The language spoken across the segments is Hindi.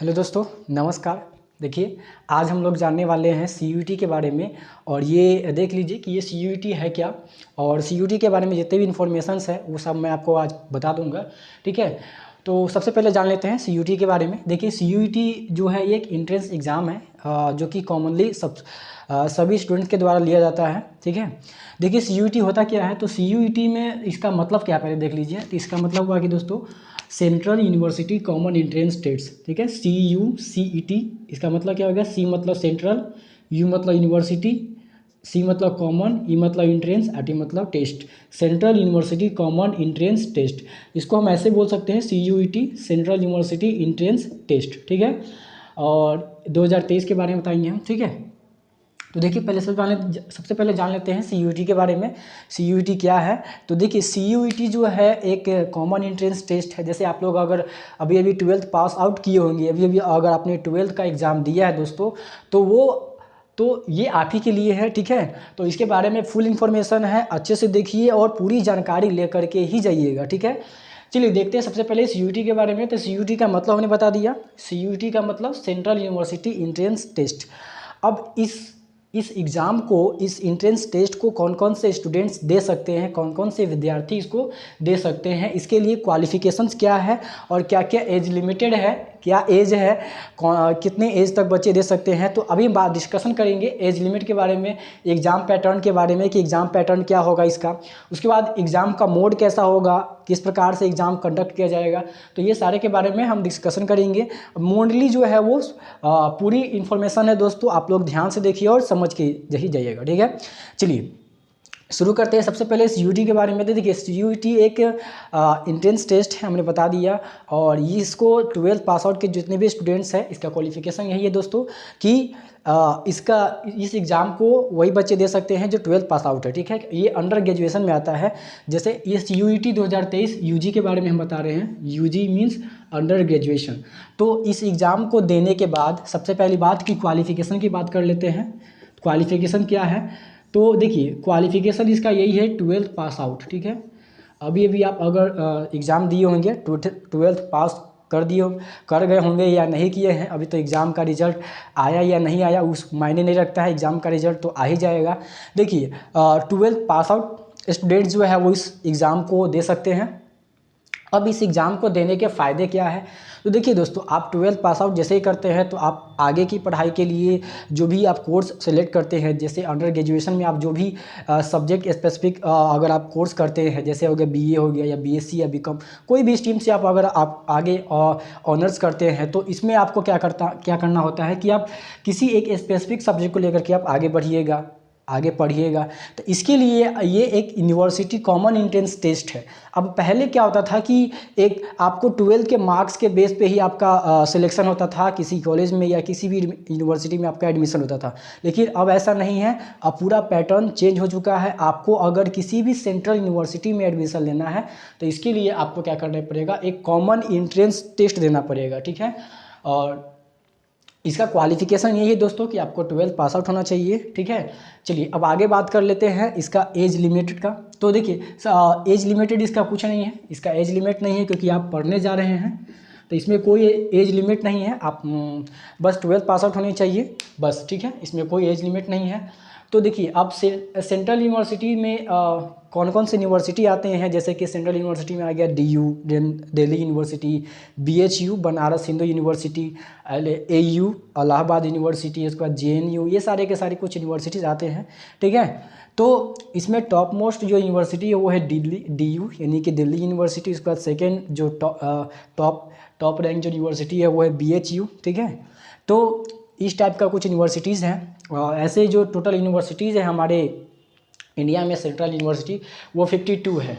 हेलो दोस्तों, नमस्कार। देखिए, आज हम लोग जानने वाले हैं सीयूईटी के बारे में। और ये देख लीजिए कि ये सीयूईटी है क्या, और सीयूईटी के बारे में जितने भी इन्फॉर्मेशंस है वो सब मैं आपको आज बता दूंगा। ठीक है, तो सबसे पहले जान लेते हैं सीयूईटी के बारे में। देखिए, सीयूईटी जो है ये एक एंट्रेंस एग्ज़ाम है जो कि कॉमनली सभी स्टूडेंट्स के द्वारा लिया जाता है। ठीक है, देखिए सीयूईटी होता क्या है, तो सीयूईटी में इसका मतलब क्या है पहले देख लीजिए। तो इसका मतलब हुआ कि दोस्तों central university common entrance test. ठीक है, CUCET, इसका मतलब क्या हो गया। सी मतलब सेंट्रल, यू मतलब यूनिवर्सिटी, सी मतलब कॉमन, ई मतलब एंट्रेंस, टी मतलब test. Central university common entrance test, इसको हम ऐसे बोल सकते हैं CUET, central university entrance test. ठीक है, और 2023 के बारे में बताएंगे हम। ठीक है, तो देखिए सबसे पहले जान लेते हैं सीयूईटी के बारे में। सीयूईटी क्या है, तो देखिए सीयूईटी जो है एक कॉमन एंट्रेंस टेस्ट है। जैसे आप लोग अगर अभी अभी 12th पास आउट किए होंगे, अभी अभी अगर आपने 12th का एग्ज़ाम दिया है दोस्तों, तो ये आप ही के लिए है। ठीक है, तो इसके बारे में फुल इन्फॉर्मेशन है, अच्छे से देखिए और पूरी जानकारी लेकर के ही जाइएगा। ठीक है, चलिए देखते हैं सबसे पहले सीयूईटी के बारे में। तो सीयूईटी का मतलब हमने बता दिया। सीयूईटी का मतलब सेंट्रल यूनिवर्सिटी एंट्रेंस टेस्ट। अब इस एग्ज़ाम को, इस एंट्रेंस टेस्ट को कौन कौन से स्टूडेंट्स दे सकते हैं, कौन कौन से विद्यार्थी इसको दे सकते हैं, इसके लिए क्वालिफ़िकेशंस क्या है और क्या क्या एज लिमिटेड है, क्या एज है, कितने एज तक बच्चे दे सकते हैं। तो अभी बात डिस्कशन करेंगे एज लिमिट के बारे में, एग्ज़ाम पैटर्न के बारे में कि एग्ज़ाम पैटर्न क्या होगा इसका, उसके बाद एग्ज़ाम का मोड कैसा होगा, किस प्रकार से एग्ज़ाम कंडक्ट किया जाएगा। तो ये सारे के बारे में हम डिस्कशन करेंगे। मोडली जो है वो पूरी इन्फॉर्मेशन है दोस्तों, आप लोग ध्यान से देखिए और समझ के यही जाइएगा। ठीक है, चलिए शुरू करते हैं सबसे पहले सीयूईटी के बारे में। तो देखिए सीयूईटी एक एंट्रेंस टेस्ट है, हमने बता दिया। और ये इसको 12th पास आउट के जितने भी स्टूडेंट्स हैं, इसका क्वालिफिकेशन यही है दोस्तों कि इस एग्ज़ाम को वही बच्चे दे सकते हैं जो 12th पास आउट है। ठीक है, ये अंडर ग्रेजुएशन में आता है। जैसे ये सीयूईटी 2023 यूजी के बारे में हम बता रहे हैं। UG means under graduation. तो इस एग्ज़ाम को देने के बाद सबसे पहली बात की क्वालिफिकेशन की बात कर लेते हैं। क्वालिफिकेशन क्या है, तो देखिए क्वालिफिकेशन इसका यही है 12th पास आउट। ठीक है, अभी अभी आप अगर एग्ज़ाम दिए होंगे, 12th पास कर गए होंगे या नहीं किए हैं, अभी तो एग्ज़ाम का रिजल्ट आया या नहीं आया उस मायने नहीं रखता है, एग्ज़ाम का रिजल्ट तो आ ही जाएगा। देखिए 12th पास आउट स्टूडेंट जो है वो इस एग्ज़ाम को दे सकते हैं। अब इस एग्ज़ाम को देने के फ़ायदे क्या है, तो देखिए दोस्तों आप 12th पास आउट जैसे ही करते हैं तो आप आगे की पढ़ाई के लिए जो भी आप कोर्स सेलेक्ट करते हैं, जैसे अंडर ग्रेजुएशन में आप जो भी सब्जेक्ट स्पेसिफिक अगर आप कोर्स करते हैं, जैसे हो गया BA हो गया या BSc या BCom, कोई भी स्ट्रीम से आप अगर आप आगे ऑनर्स करते हैं, तो इसमें आपको क्या करना होता है कि आप किसी एक स्पेसिफिक सब्जेक्ट को लेकर के आप आगे बढ़िएगा, आगे पढ़िएगा। तो इसके लिए ये एक यूनिवर्सिटी कॉमन एंट्रेंस टेस्ट है। अब पहले क्या होता था कि एक आपको 12th के मार्क्स के बेस पे ही आपका सिलेक्शन होता था किसी कॉलेज में या किसी भी यूनिवर्सिटी में आपका एडमिशन होता था, लेकिन अब ऐसा नहीं है। अब पूरा पैटर्न चेंज हो चुका है। आपको अगर किसी भी सेंट्रल यूनिवर्सिटी में एडमिशन लेना है तो इसके लिए आपको क्या करना पड़ेगा, एक कॉमन एंट्रेंस टेस्ट देना पड़ेगा। ठीक है, और इसका क्वालिफिकेशन यही है दोस्तों कि आपको 12th पास आउट होना चाहिए। ठीक है, चलिए अब आगे बात कर लेते हैं इसका एज लिमिटेड का। तो देखिए एज लिमिटेड इसका कुछ नहीं है, इसका एज लिमिट नहीं है क्योंकि आप पढ़ने जा रहे हैं, तो इसमें कोई एज लिमिट नहीं है। आप बस 12th पास आउट होनी चाहिए बस। ठीक है, इसमें कोई एज लिमिट नहीं है। तो देखिए अब सेंट्रल यूनिवर्सिटी में कौन कौन से यूनिवर्सिटी आते हैं, जैसे कि सेंट्रल यूनिवर्सिटी में आ गया DU Delhi university, BHU Banaras Hindu university, AU Allahabad university, उसके बाद JNU, ये सारे के सारे कुछ यूनिवर्सिटीज़ आते हैं। ठीक है, तो इसमें टॉप मोस्ट जो यूनिवर्सिटी है वो है दिल्ली DU यानी कि दिल्ली यूनिवर्सिटी। उसके बाद सेकेंड जो टॉप रैंक जो यूनिवर्सिटी है वो है BHU। ठीक है, तो इस टाइप का कुछ यूनिवर्सिटीज़ हैं। ऐसे जो टोटल यूनिवर्सिटीज़ हैं हमारे इंडिया में, सेंट्रल यूनिवर्सिटी वो 52 है।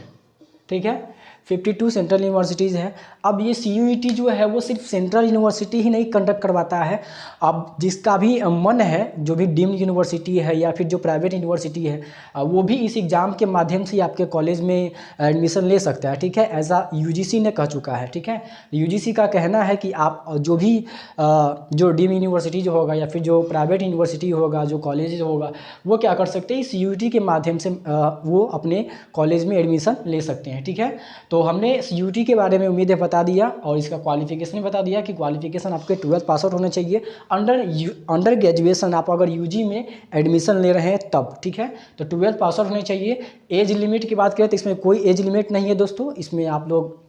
ठीक है, 52 सेंट्रल यूनिवर्सिटीज़ हैं। अब ये CUET जो है वो सिर्फ सेंट्रल यूनिवर्सिटी ही नहीं कंडक्ट करवाता है। अब जिसका भी मन है, जो भी डीम्ड यूनिवर्सिटी है या फिर जो प्राइवेट यूनिवर्सिटी है, वो भी इस एग्ज़ाम के माध्यम से आपके कॉलेज में एडमिशन ले सकता है। ठीक है, ऐसा UGC ने कह चुका है। ठीक है, UGC का कहना है कि आप जो भी जो डीम्ड यूनिवर्सिटी जो होगा या फिर जो प्राइवेट यूनिवर्सिटी होगा, जो कॉलेज होगा, वो क्या कर सकते हैं, इस CUET के माध्यम से वो अपने कॉलेज में एडमिशन ले सकते हैं। ठीक है, तो हमने CUT के बारे में उम्मीद है बता दिया और इसका क्वालिफिकेशन बता दिया कि क्वालिफिकेशन आपके 12th पास आउट होने चाहिए। अंडर ग्रेजुएशन आप अगर UG में एडमिशन ले रहे हैं तब, ठीक है, तो 12th पास आउट होने चाहिए। एज लिमिट की बात करें तो इसमें कोई एज लिमिट नहीं है दोस्तों। इसमें आप लोग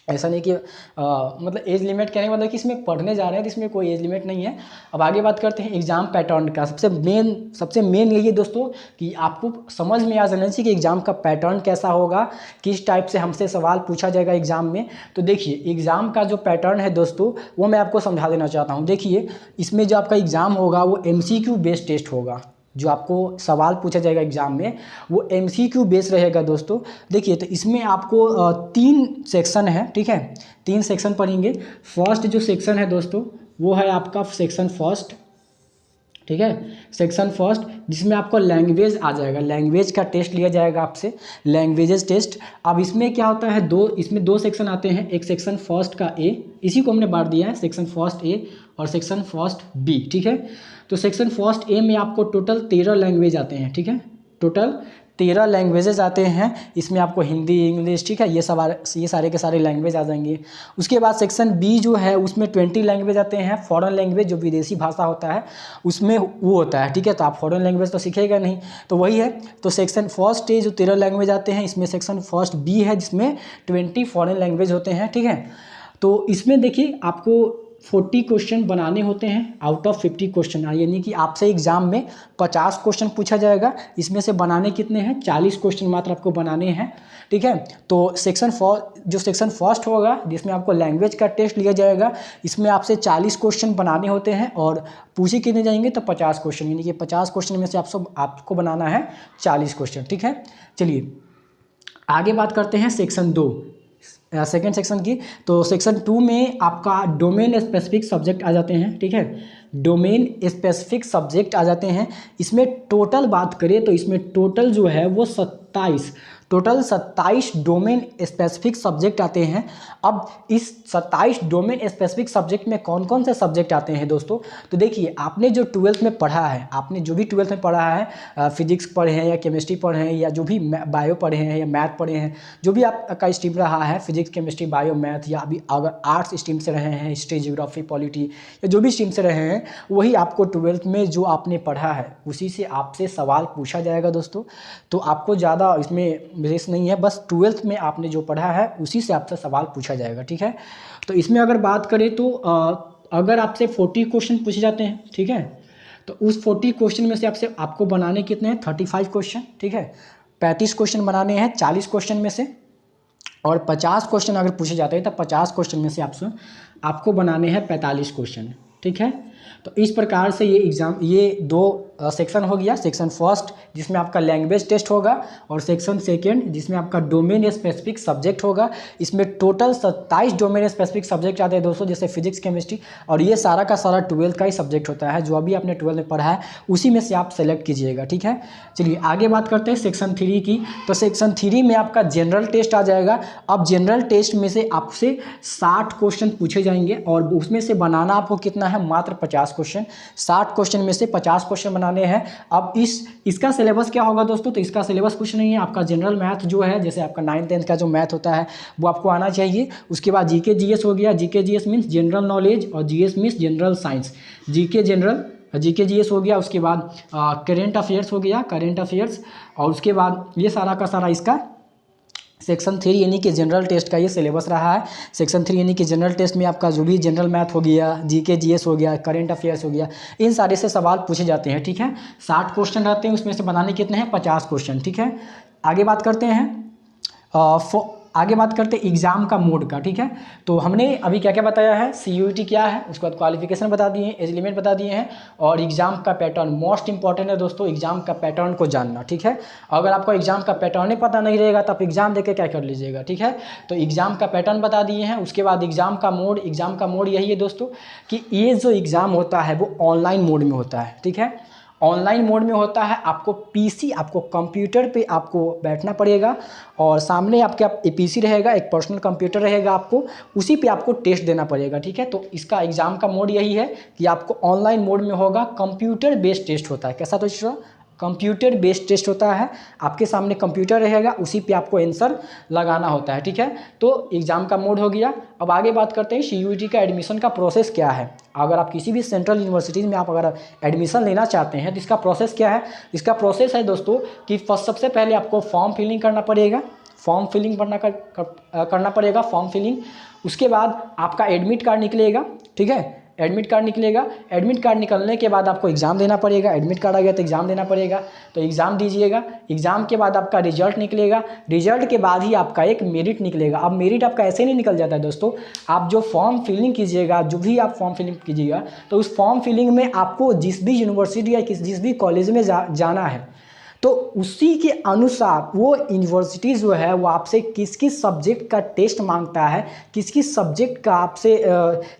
ऐसा नहीं कि मतलब एज लिमिट कहने का मतलब कि इसमें पढ़ने जा रहे हैं तो इसमें कोई एज लिमिट नहीं है। अब आगे बात करते हैं एग्ज़ाम पैटर्न का। सबसे मेन यही है दोस्तों कि आपको समझ में आ जाना चाहिए कि एग्ज़ाम का पैटर्न कैसा होगा, किस टाइप से हमसे सवाल पूछा जाएगा एग्ज़ाम में। तो देखिए एग्ज़ाम का जो पैटर्न है दोस्तों वो मैं आपको समझा देना चाहता हूँ। देखिए इसमें जो आपका एग्ज़ाम होगा वो MCQ बेस्ड टेस्ट होगा। जो आपको सवाल पूछा जाएगा एग्ज़ाम में वो MCQ बेस रहेगा दोस्तों। देखिए तो इसमें आपको 3 सेक्शन है, ठीक है, 3 सेक्शन पढ़ेंगे। फर्स्ट जो सेक्शन है दोस्तों वो है आपका सेक्शन फर्स्ट, ठीक है, सेक्शन फर्स्ट, जिसमें आपको लैंग्वेज आ जाएगा। लैंग्वेज का टेस्ट लिया जाएगा आपसे, लैंग्वेजेस टेस्ट। अब इसमें क्या होता है, इसमें 2 सेक्शन आते हैं। एक सेक्शन फर्स्ट का A, इसी को हमने बांट दिया है, सेक्शन फर्स्ट A और सेक्शन फर्स्ट B, ठीक है। तो सेक्शन फर्स्ट A में आपको टोटल 13 लैंग्वेज आते हैं, ठीक है, टोटल 13 लैंग्वेजेस आते हैं। इसमें आपको हिंदी, इंग्लिश, ठीक है, ये सारे के सारे लैंग्वेज आ जाएंगे। उसके बाद सेक्शन B जो है उसमें 20 लैंग्वेज आते हैं। फॉरेन लैंग्वेज जो विदेशी भाषा होता है उसमें वो होता है, ठीक है। तो आप फॉरेन लैंग्वेज तो सीखेगा नहीं, तो वही है। तो सेक्शन फर्स्ट A जो 13 लैंग्वेज आते हैं, इसमें सेक्शन फर्स्ट B है जिसमें 20 फॉरेन लैंग्वेज होते हैं, ठीक है। तो इसमें देखिए आपको 40 क्वेश्चन बनाने होते हैं आउट ऑफ 50 क्वेश्चन, यानी कि आपसे एग्जाम में 50 क्वेश्चन पूछा जाएगा। इसमें से बनाने कितने हैं, 40 क्वेश्चन मात्र आपको बनाने हैं, ठीक है। तो जो सेक्शन फर्स्ट होगा जिसमें आपको लैंग्वेज का टेस्ट लिया जाएगा, इसमें आपसे 40 क्वेश्चन बनाने होते हैं और पूछे कितने जाएंगे तो 50 क्वेश्चन, यानी कि 50 क्वेश्चन में से आपको बनाना है 40 क्वेश्चन, ठीक है। चलिए आगे बात करते हैं सेक्शन 2, सेकेंड सेक्शन की। तो सेक्शन 2 में आपका डोमेन स्पेसिफिक सब्जेक्ट आ जाते हैं, ठीक है, डोमेन स्पेसिफिक सब्जेक्ट आ जाते हैं। इसमें टोटल बात करें तो इसमें टोटल जो है वो 27 डोमेन स्पेसिफिक सब्जेक्ट आते हैं। अब इस 27 डोमेन स्पेसिफिक सब्जेक्ट में कौन कौन से सब्जेक्ट आते हैं दोस्तों, तो देखिए आपने जो 12th में पढ़ा है, आपने जो भी 12th में पढ़ा है, फिजिक्स पढ़े हैं या केमिस्ट्री पढ़े हैं या जो भी बायो पढ़े हैं या मैथ पढ़े हैं, जो भी आपका स्ट्रीम रहा है, फिजिक्स, केमिस्ट्री, बायो, मैथ, या अभी अगर आर्ट्स स्ट्रीम से रहे हैं, हिस्ट्री, ज्योग्राफी, पॉलिटी, या जो भी स्ट्रीम से रहे हैं, वही आपको 12th में जो आपने पढ़ा है उसी से आपसे सवाल पूछा जाएगा दोस्तों। तो आपको ज़्यादा इसमें रेस नहीं है, बस 12th में आपने जो पढ़ा है उसी से आपसे सवाल पूछा जाएगा, ठीक है। तो इसमें अगर बात करें तो अगर आपसे 40 क्वेश्चन पूछे जाते हैं, ठीक है, तो उस 40 क्वेश्चन में से आपको बनाने कितने हैं, 35 क्वेश्चन, ठीक है। 35 क्वेश्चन बनाने हैं 40 क्वेश्चन में से, और 50 क्वेश्चन अगर पूछे जाते हैं तो 50 क्वेश्चन में से आपको बनाने हैं 45 क्वेश्चन, ठीक है। तो इस प्रकार से ये 2 सेक्शन हो गया। सेक्शन फर्स्ट जिसमें आपका लैंग्वेज टेस्ट होगा और सेक्शन सेकेंड जिसमें आपका डोमेन स्पेसिफिक सब्जेक्ट होगा। इसमें टोटल 27 डोमेन स्पेसिफिक सब्जेक्ट आते हैं दोस्तों, जैसे फिजिक्स, केमिस्ट्री, और ये सारा का सारा 12th का ही सब्जेक्ट होता है। जो अभी आपने 12th में पढ़ा है उसी में से आप सेलेक्ट कीजिएगा, ठीक है। चलिए आगे बात करते हैं सेक्शन 3 की। तो सेक्शन 3 में आपका जनरल टेस्ट आ जाएगा। अब जनरल टेस्ट में से आपसे 60 क्वेश्चन पूछे जाएंगे और उसमें से बनाना आपको कितना है, मात्र 50 क्वेश्चन। 60 क्वेश्चन में से 50 क्वेश्चन बनाने हैं। अब इसका सिलेबस क्या होगा दोस्तों, तो इसका सिलेबस कुछ नहीं है। आपका जनरल मैथ जो है, जैसे आपका 9th 10th का जो मैथ होता है वो आपको आना चाहिए। उसके बाद जीके जीएस हो गया। GK GS means general knowledge और GS means general science. GK GS हो गया। उसके बाद करेंट अफेयर्स हो गया, करेंट अफेयर्स, और उसके बाद ये सारा का सारा इसका सेक्शन 3 यानी कि जनरल टेस्ट का ये सिलेबस रहा है। सेक्शन 3 यानी कि जनरल टेस्ट में आपका जो भी जनरल मैथ हो गया, जीके जीएस हो गया, करंट अफेयर्स हो गया, इन सारे से सवाल पूछे जाते हैं, ठीक है। 60 क्वेश्चन रहते हैं, उसमें से बनाने कितने हैं, 50 क्वेश्चन, ठीक है। आगे बात करते हैं आगे बात करते हैं एग्ज़ाम का मोड का, ठीक है। तो हमने अभी क्या क्या बताया है, CUT क्या है, उसके बाद क्वालिफिकेशन बता दिए हैं, एज लिमिट बता दिए हैं, और एग्ज़ाम का पैटर्न मोस्ट इंपॉर्टेंट है दोस्तों, एग्ज़ाम का पैटर्न को जानना, ठीक है। अगर आपको एग्ज़ाम का पैटर्न ही पता नहीं रहेगा तो आप एग्ज़ाम देके क्या कर लीजिएगा, ठीक है। तो एग्ज़ाम का पैटर्न बता दिए हैं। उसके बाद एग्ज़ाम का मोड यही है दोस्तों कि ये जो एग्ज़ाम होता है वो ऑनलाइन मोड में होता है, ठीक है। ऑनलाइन मोड में होता है। आपको कंप्यूटर पे आपको बैठना पड़ेगा और सामने आपके PC रहेगा, एक पर्सनल कंप्यूटर रहेगा, आपको उसी पे आपको टेस्ट देना पड़ेगा, ठीक है। तो इसका एग्ज़ाम का मोड यही है कि आपको ऑनलाइन मोड में होगा, कंप्यूटर बेस्ड टेस्ट होता है। कैसा दोस्तों, कंप्यूटर बेस्ड टेस्ट होता है। आपके सामने कंप्यूटर रहेगा, उसी पे आपको आंसर लगाना होता है, ठीक है। तो एग्ज़ाम का मोड हो गया। अब आगे बात करते हैं CUET का एडमिशन का प्रोसेस क्या है। अगर आप किसी भी सेंट्रल यूनिवर्सिटीज़ में आप अगर एडमिशन लेना चाहते हैं तो इसका प्रोसेस क्या है। इसका प्रोसेस है दोस्तों कि सबसे पहले आपको फॉर्म फिलिंग करना पड़ेगा। फॉर्म फिलिंग करना पड़ेगा फॉर्म फिलिंग। उसके बाद आपका एडमिट कार्ड निकलेगा, ठीक है। एडमिट कार्ड निकलेगा। एडमिट कार्ड निकलने के बाद आपको एग्ज़ाम देना पड़ेगा। एडमिट कार्ड आ गया तो एग्ज़ाम देना पड़ेगा, तो एग्ज़ाम दीजिएगा। एग्ज़ाम के बाद आपका रिजल्ट निकलेगा। रिजल्ट के बाद ही आपका एक मेरिट निकलेगा। अब मेरिट आपका ऐसे नहीं निकल जाता है दोस्तों। आप जो फॉर्म फिलिंग कीजिएगा, जो भी आप फॉर्म फिलिंग कीजिएगा, तो उस फॉर्म फिलिंग में आपको जिस भी यूनिवर्सिटी या जिस भी कॉलेज में जाना है, तो उसी के अनुसार वो यूनिवर्सिटी जो है वो आपसे किस किस सब्जेक्ट का टेस्ट मांगता है, किस किस सब्जेक्ट का आपसे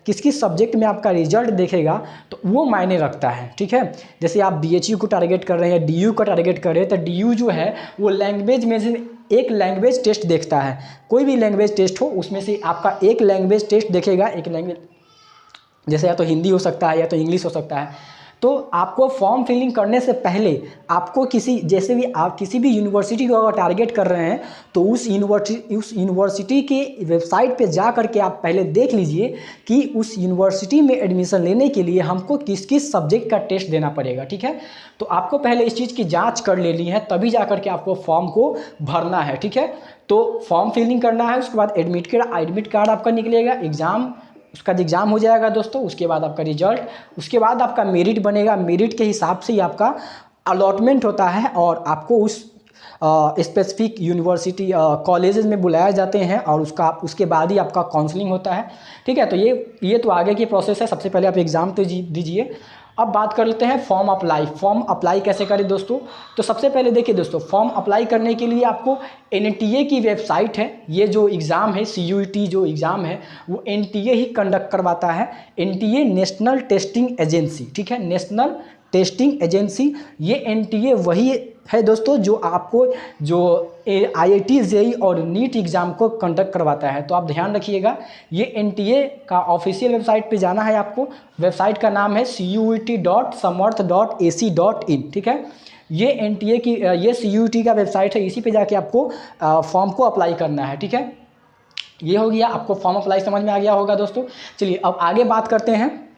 किस किस सब्जेक्ट में आपका रिजल्ट देखेगा, तो वो मायने रखता है, ठीक है। जैसे आप BHU को टारगेट कर रहे हैं, DU को टारगेट कर रहे हैं, तो DU जो है वो लैंग्वेज में से एक लैंग्वेज टेस्ट देखता है। कोई भी लैंग्वेज टेस्ट हो उसमें से आपका एक लैंग्वेज टेस्ट देखेगा। एक लैंग्वेज जैसे या तो हिंदी हो सकता है या तो इंग्लिश हो सकता है। तो आपको फॉर्म फिलिंग करने से पहले आपको जैसे भी आप किसी भी यूनिवर्सिटी को अगर टारगेट कर रहे हैं तो उस यूनिवर्सिटी के वेबसाइट पे जा करके आप पहले देख लीजिए कि उस यूनिवर्सिटी में एडमिशन लेने के लिए हमको किस किस सब्जेक्ट का टेस्ट देना पड़ेगा, ठीक है। तो आपको पहले इस चीज़ की जाँच कर लेनी है, तभी जा करके आपको फॉर्म को भरना है, ठीक है। तो फॉर्म फिलिंग करना है, उसके बाद एडमिट कार्ड आपका निकलेगा। उसका एग्ज़ाम हो जाएगा दोस्तों। उसके बाद आपका रिजल्ट, उसके बाद आपका मेरिट बनेगा। मेरिट के हिसाब से ही आपका अलॉटमेंट होता है और आपको उस स्पेसिफिक यूनिवर्सिटी कॉलेजेस में बुलाया जाते हैं और उसके बाद ही आपका काउंसलिंग होता है, ठीक है। तो ये तो आगे की प्रोसेस है। सबसे पहले आप एग्ज़ाम तो दीजिए। अब बात कर लेते हैं फॉर्म अप्लाई। फॉर्म अप्लाई कैसे करें दोस्तों। तो सबसे पहले देखिए दोस्तों, फॉर्म अप्लाई करने के लिए आपको NTA की वेबसाइट है। ये जो एग्ज़ाम है CUET जो एग्ज़ाम है वो NTA ही कंडक्ट करवाता है। NTA नेशनल टेस्टिंग एजेंसी, ठीक है, नेशनल टेस्टिंग एजेंसी। ये NTA वही है दोस्तों जो आपको जो IIT JEE और NEET एग्ज़ाम को कंडक्ट करवाता है। तो आप ध्यान रखिएगा, ये NTA का ऑफिशियल वेबसाइट पे जाना है आपको। वेबसाइट का नाम है CUET.samarth.ac.in, ठीक है। ये NTA की ये CUET का वेबसाइट है, इसी पे जाके आपको फॉर्म को अप्लाई करना है, ठीक है। ये हो गया, आपको फॉर्म अप्लाई समझ में आ गया होगा दोस्तों। चलिए अब आगे बात करते हैं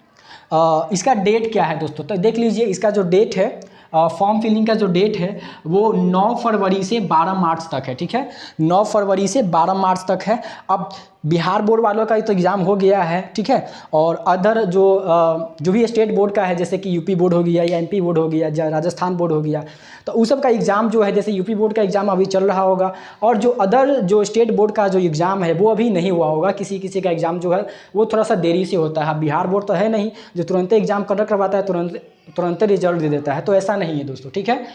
इसका डेट क्या है दोस्तों। तो देख लीजिए, इसका जो डेट है फॉर्म फिलिंग का जो डेट है वो 9 फरवरी से 12 मार्च तक है, ठीक है। 9 फरवरी से 12 मार्च तक है। अब बिहार बोर्ड वालों का तो एग्ज़ाम हो गया है, ठीक है। और अदर जो भी स्टेट बोर्ड का है, जैसे कि UP बोर्ड हो गया या MP बोर्ड हो गया या राजस्थान बोर्ड हो गया, तो उस सब का एग्ज़ाम जो है, जैसे UP बोर्ड का एग्ज़ाम अभी चल रहा होगा और जो अदर जो स्टेट बोर्ड का जो एग्ज़ाम है वो अभी नहीं हुआ होगा। किसी किसी का एग्ज़ाम जो है वो थोड़ा सा देरी से होता है। बिहार बोर्ड तो है नहीं जो तुरंत एग्ज़ाम कंडक्ट करवाता है, तुरंत रिजल्ट दे देता है, तो ऐसा नहीं है दोस्तों, ठीक है।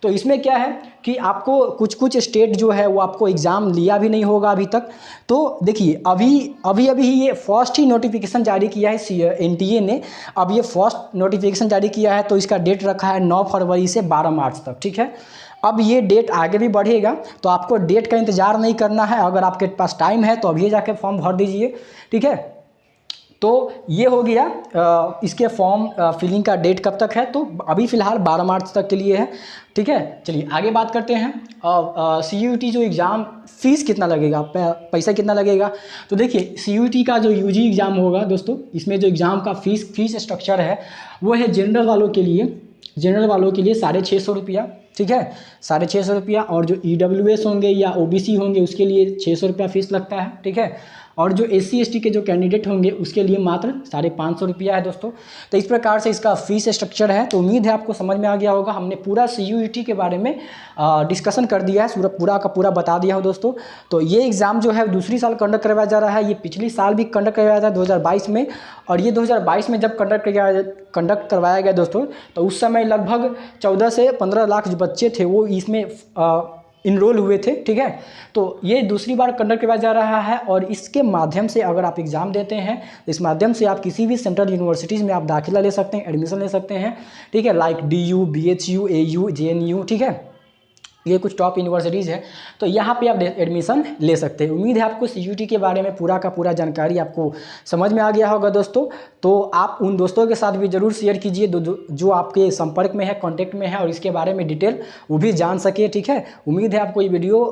तो इसमें क्या है कि आपको कुछ स्टेट जो है वो आपको एग्ज़ाम लिया भी नहीं होगा अभी तक। तो देखिए अभी ये फर्स्ट ही नोटिफिकेशन जारी किया है NTA ने। अब ये फर्स्ट नोटिफिकेशन जारी किया है तो इसका डेट रखा है 9 फरवरी से 12 मार्च तक, ठीक है। अब ये डेट आगे भी बढ़ेगा, तो आपको डेट का इंतज़ार नहीं करना है। अगर आपके पास टाइम है तो अभी जाके फॉर्म भर दीजिए, ठीक है। तो ये हो गया इसके फॉर्म फिलिंग का डेट कब तक है, तो अभी फ़िलहाल 12 मार्च तक के लिए है, ठीक है। चलिए आगे बात करते हैं CUET जो एग्ज़ाम फ़ीस कितना लगेगा, पैसा कितना लगेगा। तो देखिए CUET का जो UG एग्ज़ाम होगा दोस्तों, इसमें जो एग्ज़ाम का फीस स्ट्रक्चर है वो है जनरल वालों के लिए 650 रुपया, ठीक है, 650 रुपया। और जो EWS होंगे या OBC होंगे उसके लिए 600 रुपया फ़ीस लगता है, ठीक है। और जो SC ST के जो कैंडिडेट होंगे उसके लिए मात्र 550 रुपया है दोस्तों। तो इस प्रकार से इसका फीस स्ट्रक्चर है। तो उम्मीद है आपको समझ में आ गया होगा। हमने पूरा CUET के बारे में डिस्कशन कर दिया है, पूरा का पूरा बता दिया हो दोस्तों। तो ये एग्ज़ाम जो है दूसरी साल कंडक्ट करवाया जा रहा है। ये पिछली साल भी कंडक्ट करवाया था 2022 में, और ये 2022 में जब कंडक्ट करवाया गया दोस्तों, तो उस समय लगभग 14 से 15 लाख जो बच्चे थे वो इसमें इनरोल हुए थे, ठीक है। तो ये दूसरी बार कंडक्ट करवाया जा रहा है और इसके माध्यम से अगर आप एग्ज़ाम देते हैं, इस माध्यम से आप किसी भी सेंट्रल यूनिवर्सिटीज़ में आप दाखिला ले सकते हैं, एडमिशन ले सकते हैं, ठीक है। Like DU, BHU, AU, JNU, ठीक है। ये कुछ टॉप यूनिवर्सिटीज़ है, तो यहाँ पे आप एडमिशन ले सकते हैं। उम्मीद है आपको CUET के बारे में पूरा का पूरा जानकारी आपको समझ में आ गया होगा दोस्तों। तो आप उन दोस्तों के साथ भी ज़रूर शेयर कीजिए जो आपके संपर्क में है, कांटेक्ट में है, और इसके बारे में डिटेल वो भी जान सके, ठीक है। उम्मीद है आपको ये वीडियो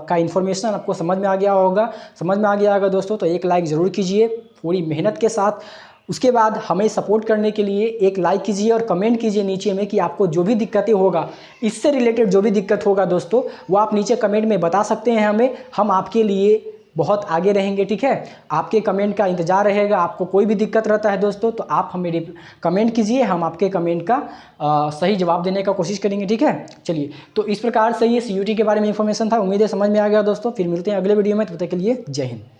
का इन्फॉर्मेशन आपको समझ में आ गया होगा दोस्तों। तो एक लाइक ज़रूर कीजिए पूरी मेहनत के साथ। उसके बाद हमें सपोर्ट करने के लिए एक लाइक कीजिए और कमेंट कीजिए नीचे में कि आपको जो भी दिक्कतें होगा, इससे रिलेटेड जो भी दिक्कत होगा दोस्तों, वो आप नीचे कमेंट में बता सकते हैं हमें। हम आपके लिए बहुत आगे रहेंगे, ठीक है। आपके कमेंट का इंतज़ार रहेगा। आपको कोई भी दिक्कत रहता है दोस्तों, तो आप हमें कमेंट कीजिए, हम आपके कमेंट का सही जवाब देने का कोशिश करेंगे, ठीक है। चलिए, तो इस प्रकार से ये CUET के बारे में इंफॉर्मेशन था। उम्मीद है समझ में आ गया दोस्तों। फिर मिलते हैं अगले वीडियो में, तब तक के लिए जय हिंद।